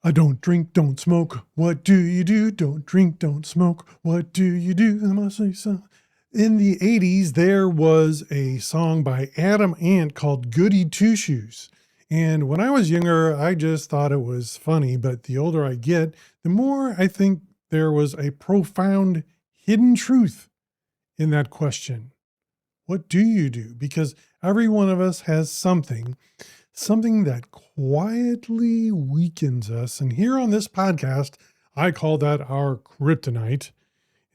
I don't drink, don't smoke. What do you do? Don't drink, don't smoke. What do you do? I must say so. In the 80s, there was a song by Adam Ant called Goody Two Shoes. And when I was younger, I just thought it was funny. But the older I get, the more I think there was a profound hidden truth in that question. What do you do? Because every one of us has something that quietly weakens us. And here on this podcast, I call that our kryptonite.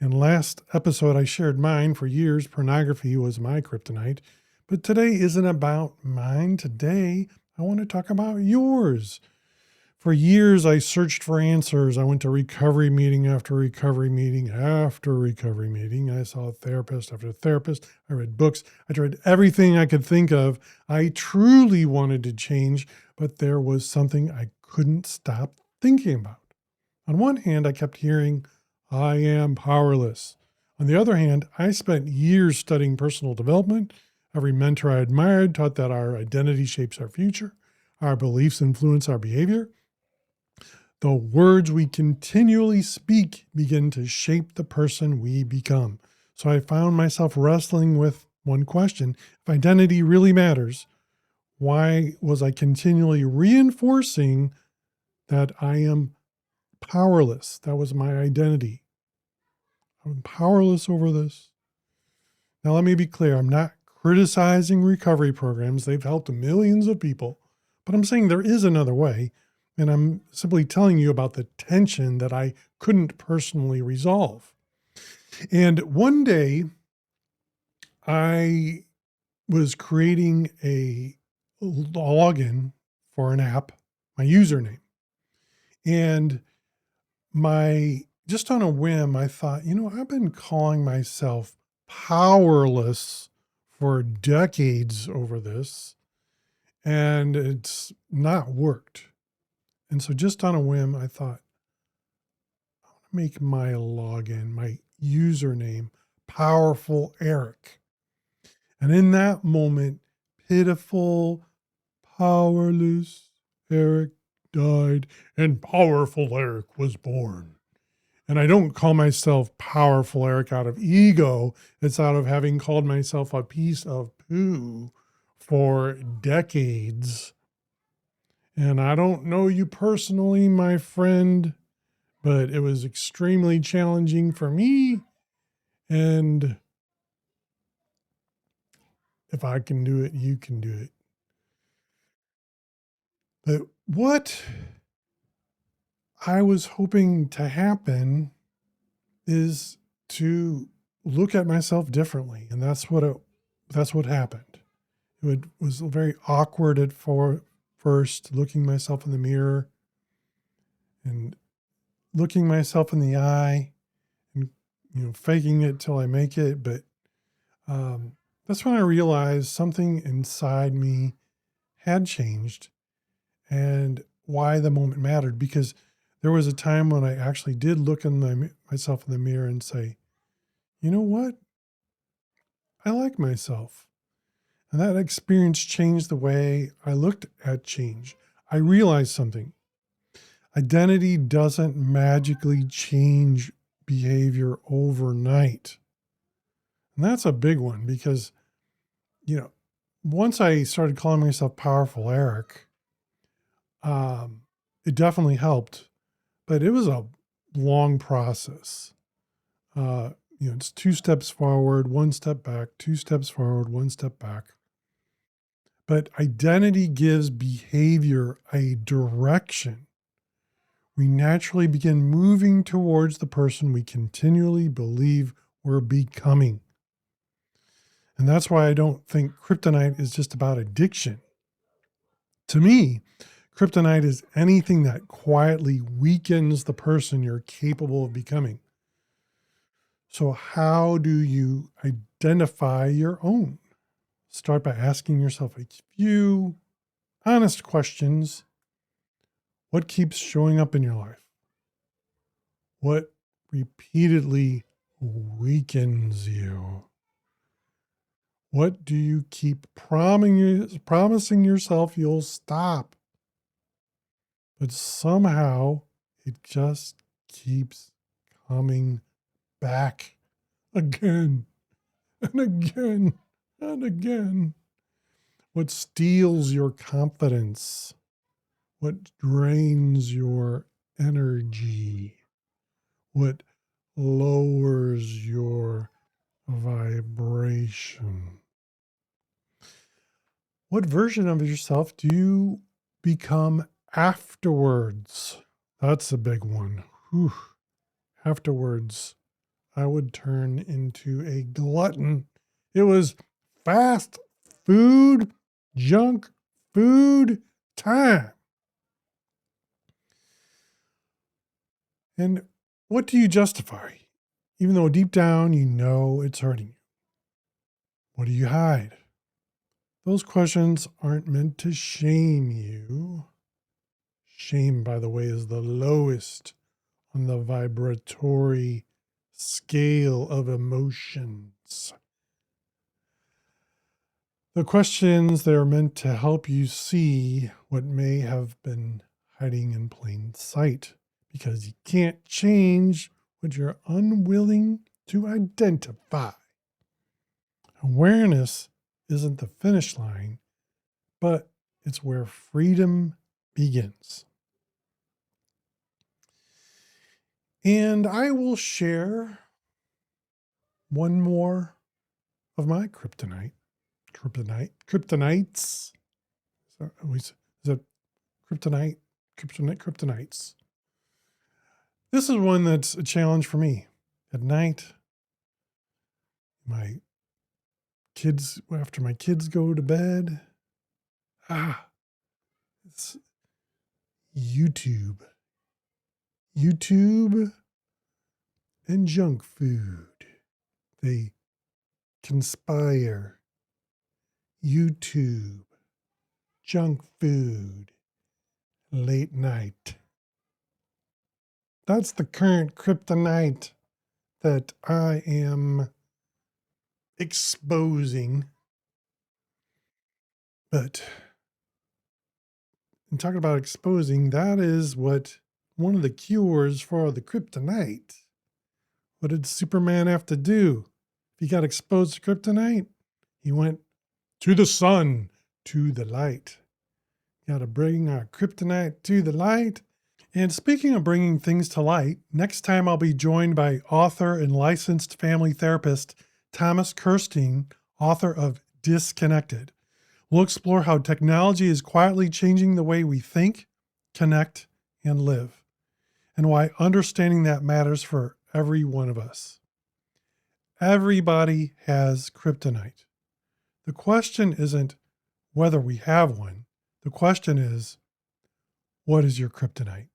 In last episode, I shared mine. For years, pornography was my kryptonite. But today isn't about mine. Today, I want to talk about yours. For years, I searched for answers. I went to recovery meeting after recovery meeting after recovery meeting. I saw a therapist after therapist. I read books. I tried everything I could think of. I truly wanted to change, but there was something I couldn't stop thinking about. On one hand, I kept hearing, I am powerless. On the other hand, I spent years studying personal development. Every mentor I admired taught that our identity shapes our future. Our beliefs influence our behavior. The words we continually speak begin to shape the person we become. So I found myself wrestling with one question. If identity really matters, why was I continually reinforcing that I am powerless? That was my identity. I'm powerless over this. Now, let me be clear. I'm not criticizing recovery programs. They've helped millions of people. But I'm saying there is another way. And I'm simply telling you about the tension that I couldn't personally resolve. And one day, I was creating a login for an app, my username. And just on a whim, I thought, I've been calling myself powerless for decades over this, and it's not worked. And so just on a whim, I thought, I want to make my login, my username, Powerful Eric. And in that moment, pitiful, powerless Eric died and Powerful Eric was born. And I don't call myself Powerful Eric out of ego. It's out of having called myself a piece of poo for decades. And I don't know you personally, my friend, but it was extremely challenging for me. And if I can do it, you can do it. But what I was hoping to happen is to look at myself differently. And that's what happened. It was very awkward at first, looking myself in the mirror and looking myself in the eye and, faking it till I make it. But that's when I realized something inside me had changed and why the moment mattered. Because there was a time when I actually did look in myself in the mirror and say, you know what? I like myself. And that experience changed the way I looked at change. I realized something. Identity doesn't magically change behavior overnight. And that's a big one because, once I started calling myself Powerful Eric, it definitely helped, but it was a long process. It's 2 steps forward, 1 step back, 2 steps forward, 1 step back. But identity gives behavior a direction. We naturally begin moving towards the person we continually believe we're becoming. And that's why I don't think kryptonite is just about addiction. To me, kryptonite is anything that quietly weakens the person you're capable of becoming. So how do you identify your own? Start by asking yourself a few honest questions. What keeps showing up in your life? What repeatedly weakens you? What do you keep promising yourself you'll stop? but somehow it just keeps coming back again and again and again. What steals your confidence? What drains your energy? What lowers your vibration? What version of yourself do you become afterwards? That's a big one. Whew. Afterwards, I would turn into a glutton. It was fast food, junk food time. And what do you justify? Even though deep down you know it's hurting you. What do you hide? Those questions aren't meant to shame you. Shame, by the way, is the lowest on the vibratory scale of emotions. The questions, they're meant to help you see what may have been hiding in plain sight, because you can't change what you're unwilling to identify. Awareness isn't the finish line, but it's where freedom begins. And I will share one more of my kryptonites. Is that kryptonites? This is one that's a challenge for me. At night, after my kids go to bed, it's YouTube and junk food. They conspire. YouTube, junk food, late night. That's the current kryptonite that I am exposing. But in talking about exposing, that is what one of the cures for the kryptonite. What did Superman have to do? If he got exposed to kryptonite, he went to the sun, to the light. You got to bring our kryptonite to the light. And speaking of bringing things to light, next time I'll be joined by author and licensed family therapist Thomas Kirstein, author of Disconnected. We'll explore how technology is quietly changing the way we think, connect, and live, and why understanding that matters for every one of us. Everybody has kryptonite. The question isn't whether we have one. The question is, what is your kryptonite?